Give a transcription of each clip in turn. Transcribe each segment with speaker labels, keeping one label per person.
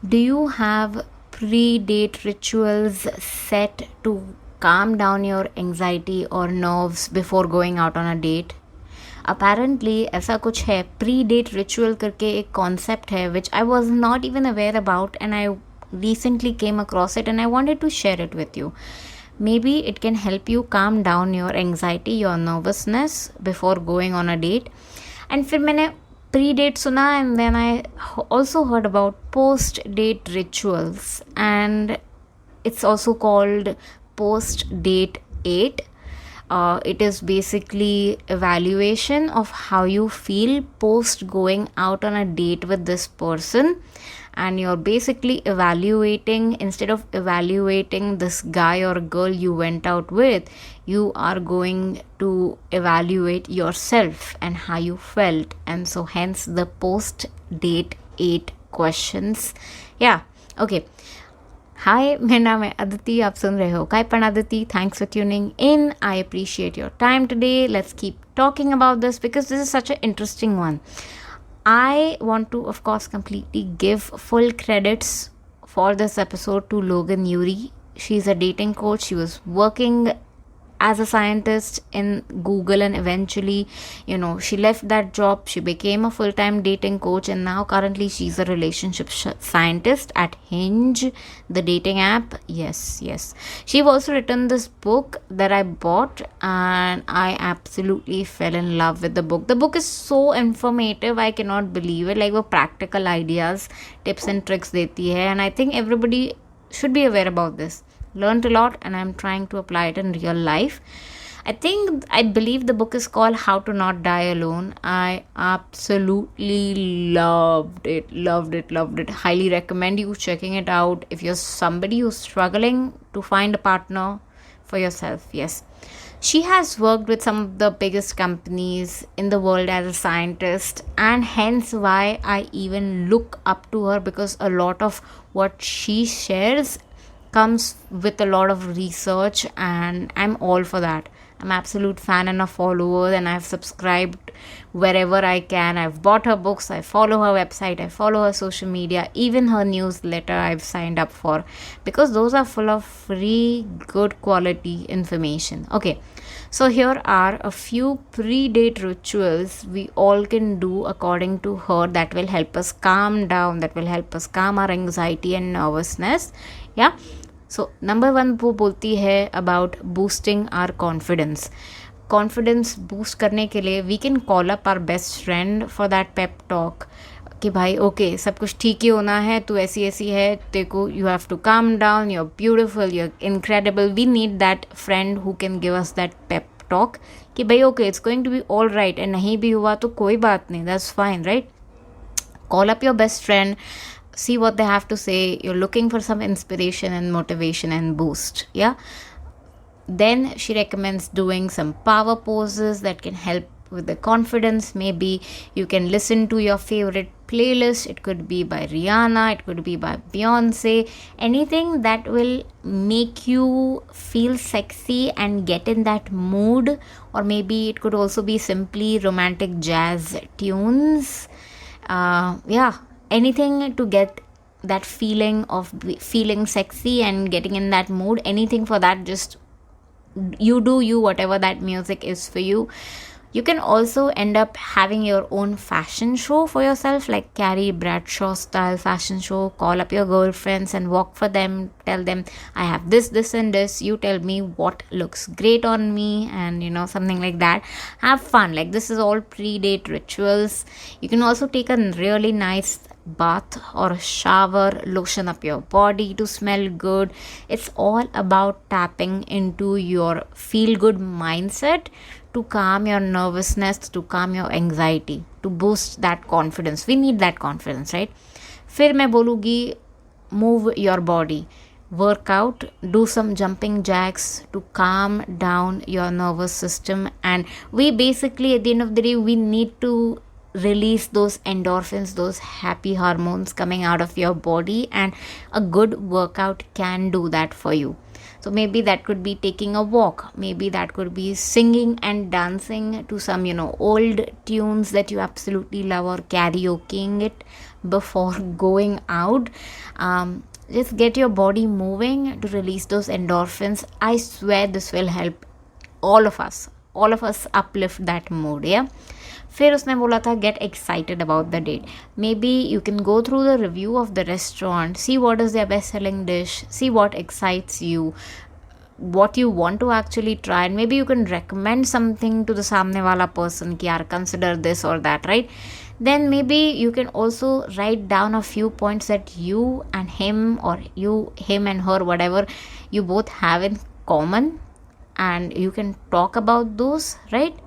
Speaker 1: Do you have pre-date rituals set to calm down your anxiety or nerves before going out on a date? Apparently ऐसा कुछ है, pre date ritual करके एक concept है which I was not even aware about and I recently came across it and I wanted to share it with you. Maybe it can help you calm down your anxiety, your nervousness before going on a date. And फिर मैंने pre date सुना and then I also heard about post date rituals and it's also called post date 8. It is basically evaluation of how you feel post going out on a date with this person, and you're basically evaluating, instead of evaluating this guy or girl you went out with, you are going to evaluate yourself and how you felt, and so hence the post date 8 questions. Yeah, okay. Hi, मेरा नाम है अदिति, आप सुन रहे हो Pan Aditi. Thanks for tuning in. I appreciate your time today. Let's keep talking about this because this is such an interesting one. I want to, of course, completely give full credits for this episode to Logan Ury. She's a dating coach. She was working as a scientist in Google, and eventually, she left that job. She became a full-time dating coach, and now currently she's a relationship scientist at Hinge, the dating app. Yes. She's also written this book that I bought, and I absolutely fell in love with the book. The book is so informative, I cannot believe it. Like, वो practical ideas, tips and tricks देती है, and I think everybody should be aware about this. Learned a lot and I'm trying to apply it in real life. I believe the book is called How to Not Die Alone. I absolutely loved it. Highly recommend you checking it out if you're somebody who's struggling to find a partner for yourself. Yes, she has worked with some of the biggest companies in the world as a scientist, and hence why I even look up to her, because a lot of what she shares comes with a lot of research, and I'm all for that. I'm absolute fan and a follower, and I've subscribed wherever I can. I've bought her books, I follow her website, I follow her social media, even her newsletter I've signed up for, because those are full of free, good quality information. Okay, so here are a few pre-date rituals we all can do according to her that will help us calm down, that will help us calm our anxiety and nervousness. Yeah. So number 1 वो बोलती है about boosting our confidence. Confidence boost करने के लिए we can call up our best friend for that pep talk कि भाई okay सब कुछ ठीक ही होना है, तू ऐसी है, देखो you have to calm down, you're beautiful, you're incredible. We need that friend who can give us that pep talk कि भाई okay it's going to be all right, and नहीं भी हुआ तो कोई बात नहीं, that's fine, right? Call up your best friend, see what they have to say. You're looking for some inspiration and motivation and boost. Yeah, then she recommends doing some power poses that can help with the confidence. Maybe you can listen to your favorite playlist. It could be by Rihanna, it could be by Beyonce, anything that will make you feel sexy and get in that mood. Or maybe it could also be simply romantic jazz tunes. Anything to get that feeling of feeling sexy and getting in that mood. Anything for that. Just you do you, whatever that music is for you. You can also end up having your own fashion show for yourself, like Carrie Bradshaw style fashion show. Call up your girlfriends and walk for them. Tell them, I have this and this. You tell me what looks great on me, and something like that. Have fun. Like, this is all pre-date rituals. You can also take a really nice bath or a shower, lotion up your body to smell good. It's all about tapping into your feel good mindset to calm your nervousness, to calm your anxiety, to boost that confidence. We need that confidence, right? फिर मैं बोलूँगी, move your body, work out, do some jumping jacks to calm down your nervous system. And we basically, at the end of the day, we need to release those endorphins, those happy hormones coming out of your body, and a good workout can do that for you. So maybe that could be taking a walk, maybe that could be singing and dancing to some old tunes that you absolutely love, or karaokeing it. before going out. Just get your body moving to release those endorphins. I swear this will help all of us uplift that mood. Yeah. फिर उसने बोला था get excited about the date. Maybe you can go through the review of the restaurant, see what is the best selling dish, see what excites you, what you want to actually try, and maybe you can recommend something to the samne wala person ki yaar consider this or that, right? Then maybe you can also write down a few points that you and him, or you him and her, whatever you both have in common, and you can talk about those, right?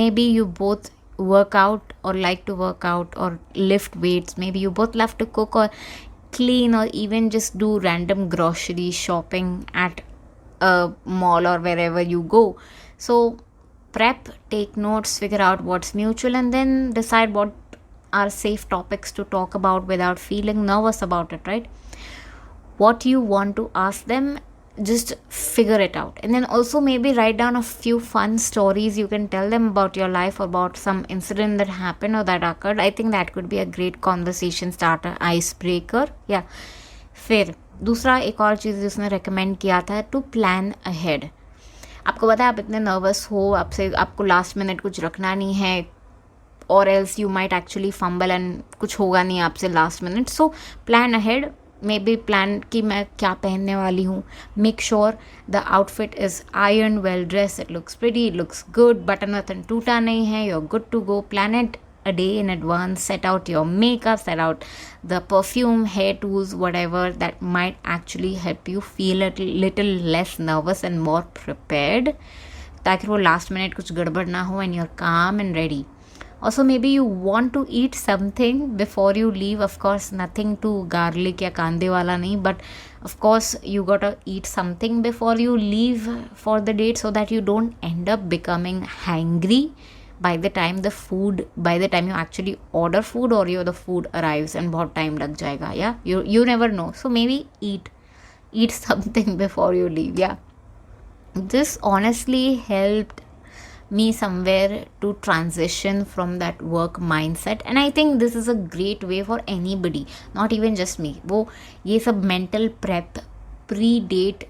Speaker 1: Maybe you both work out or like to work out or lift weights. Maybe you both love to cook or clean, or even just do random grocery shopping at a mall or wherever you go. So prep, take notes, figure out what's mutual, and then decide what are safe topics to talk about without feeling nervous about it, right? What you want to ask them, just figure it out. And then also maybe write down a few fun stories you can tell them about your life, about some incident that happened or that occurred. I think that could be a great conversation starter, icebreaker. Yeah. फिर दूसरा एक और चीज़ जिसने recommend किया था, to plan ahead. आपको पता है आप इतने nervous हो, आपको last minute कुछ रखना नहीं है, or else you might actually fumble and कुछ होगा नहीं आपसे last minute. So plan ahead. May be plan कि मैं क्या पहनने वाली हूँ. Make sure the outfit is iron, well dress, it looks pretty, it looks good, button वटन टूटा नहीं है, you are good to go. Plan it a day in advance. Set out your makeup, set out the perfume, hair tools, whatever that might actually help you feel a little less nervous and more prepared, ताकि वो last minute कुछ गड़बड़ ना हो and you're calm and ready. Also, maybe you want to eat something before you leave. Of course, nothing too garlic या कांदे वाला नहीं, but of course you gotta eat something before you leave for the date, so that you don't end up becoming hangry by the time you actually order food or the food arrives, and बहुत time लग जाएगा. Yeah, you never know. So maybe eat something before you leave. Yeah, this honestly helped me somewhere to transition from that work mindset, and I think this is a great way for anybody, not even just me. वो ये सब mental prep pre-date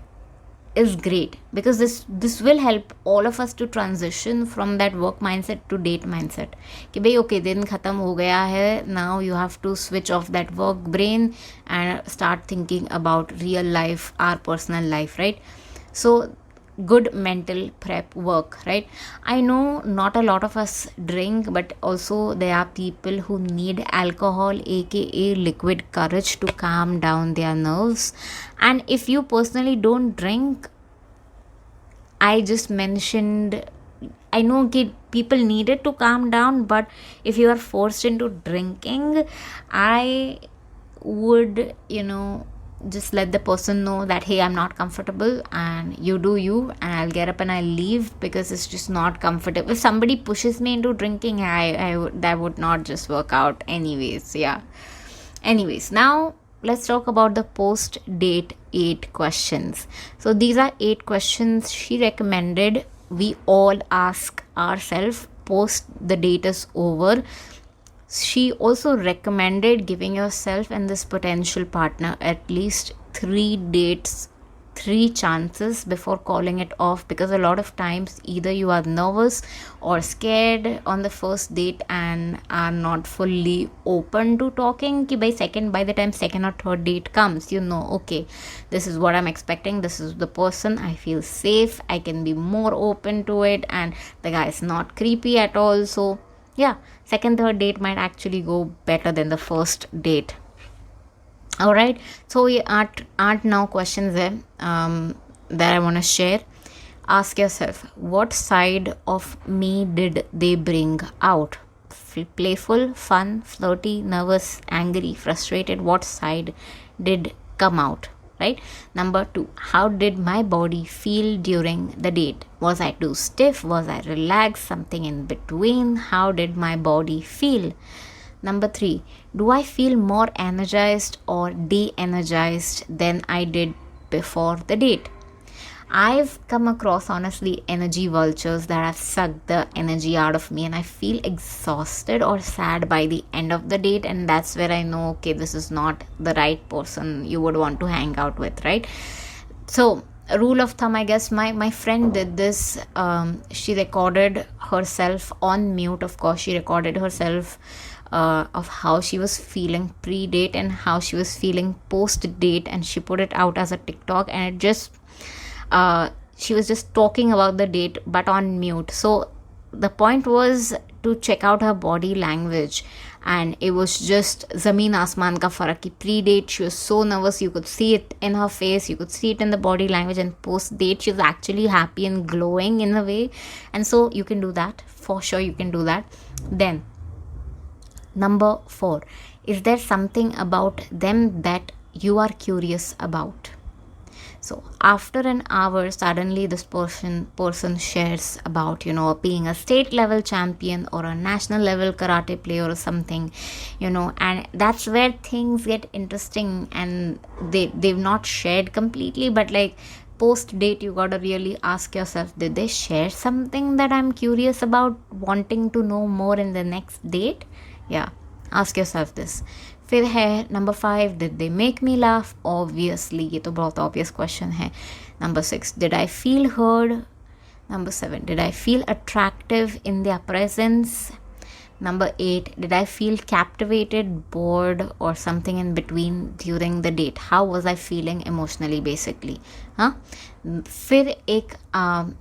Speaker 1: is great, because this will help all of us to transition from that work mindset to date mindset. कि भाई okay, दिन खत्म हो गया है, now you have to switch off that work brain and start thinking about real life, our personal life, right? So good mental prep work, right? I know not a lot of us drink, but also there are people who need alcohol, aka liquid courage, to calm down their nerves. And if you personally don't drink, I just mentioned, I know people need it to calm down, but if you are forced into drinking, I would, just let the person know that, hey, I'm not comfortable, and you do you, and I'll get up and I'll leave, because it's just not comfortable. If somebody pushes me into drinking, that would not just work out anyways. Yeah. Anyways, now let's talk about the post date 8 questions. So these are 8 questions she recommended we all ask ourselves post the date is over. She also recommended giving yourself and this potential partner at least 3 dates, 3 chances before calling it off, because a lot of times either you are nervous or scared on the first date and are not fully open to talking. By the time second or third date comes, okay, this is what I'm expecting, this is the person, I feel safe, I can be more open to it, and the guy is not creepy at all. So yeah, second, third date might actually go better than the first date. All right, so we aren't now questions there that I want to share. Ask yourself, what side of me did they bring out? Playful, fun, flirty, nervous, angry, frustrated? What side did come out? Right? Number 2, how did my body feel during the date? Was I too stiff? Was I relaxed? Something in between? How did my body feel? Number 3, do I feel more energized or de-energized than I did before the date? I've come across, honestly, energy vultures that have sucked the energy out of me, and I feel exhausted or sad by the end of the date. And that's where I know, okay, this is not the right person you would want to hang out with, right? So, a rule of thumb, I guess, my friend did this. She recorded herself on mute. Of course, she recorded herself of how she was feeling pre-date and how she was feeling post-date, and she put it out as a TikTok, and it just she was just talking about the date but on mute. So the point was to check out her body language, and it was just zameen asman ka farak ki pre-date she was so nervous, you could see it in her face, you could see it in the body language, and post-date she was actually happy and glowing in a way. And so you can do that, for sure you can do that. Then number 4, is there something about them that you are curious about? So after an hour, suddenly this person shares about, being a state level champion or a national level karate player or something, and that's where things get interesting. And they've not shared completely, but like post date, you gotta really ask yourself, did they share something that I'm curious about, wanting to know more in the next date? Yeah, ask yourself this. फिर है number 5, did they make me laugh? Obviously ये तो बहुत obvious question है. Number 6, did I feel heard? Number 7, did I feel attractive in their presence? Number 8, did I feel captivated, bored, or something in between during the date? How was I feeling emotionally, basically? हाँ. फिर एक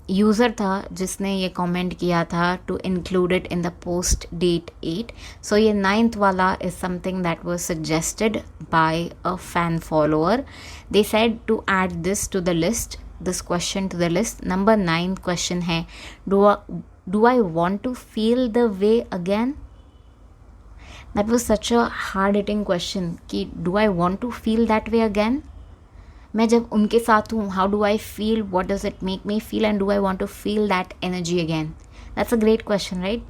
Speaker 1: user था जिसने ये comment किया था to include it in the post date 8. So ये 9th वाला is something that was suggested by a fan follower. They said to add this to the list, this question to the list. Number 9 question है, do I want to feel the way again? That was such a hard hitting question कि do I want to feel that way again? मैं जब उनके साथ हूँ, how do I feel, what does it make me feel, and do I want to feel that energy again? That's a great question, right?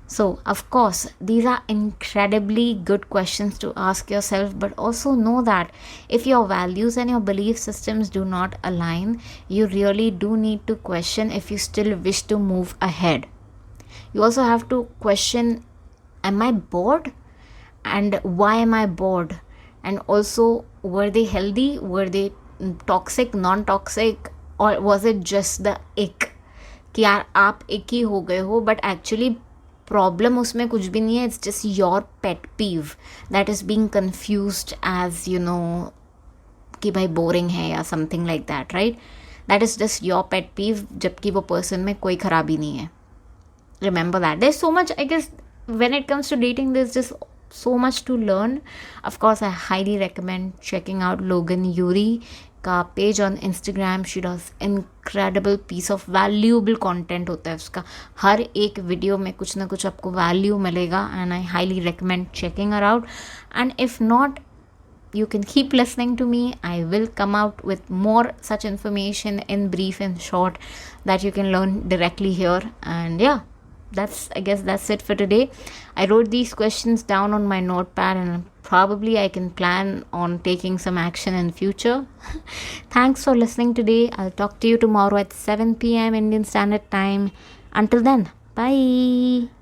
Speaker 1: So of course these are incredibly good questions to ask yourself, but also know that if your values and your belief systems do not align, you really do need to question if you still wish to move ahead. You also have to question, am I bored, and why am I bored? And also, were they healthy, were they toxic, non-toxic, or was it just the ick कि यार आप एक ही हो गए हो, but actually problem उसमें कुछ भी नहीं है. It's just your pet peeve that is being confused as कि भाई बोरिंग है या something like that, right? That is just your pet peeve, जबकि वो पर्सन में कोई खराबी नहीं है. Remember that. There's so much, I guess, when it comes to dating, there's just so much to learn. Of course, I highly recommend checking out Logan Ury का page on Instagram. She does incredible piece of valuable content होता है उसका. हर एक video में कुछ ना कुछ आपको वैल्यू मिलेगा, and I highly recommend checking her out. And if not, you can keep listening to me. I will come out with more such information in brief and short that you can learn directly here. And yeah, I guess that's it for today. I wrote these questions down on my notepad, and probably I can plan on taking some action in future. Thanks for listening today. I'll talk to you tomorrow at 7 p.m. Indian Standard Time. Until then, bye.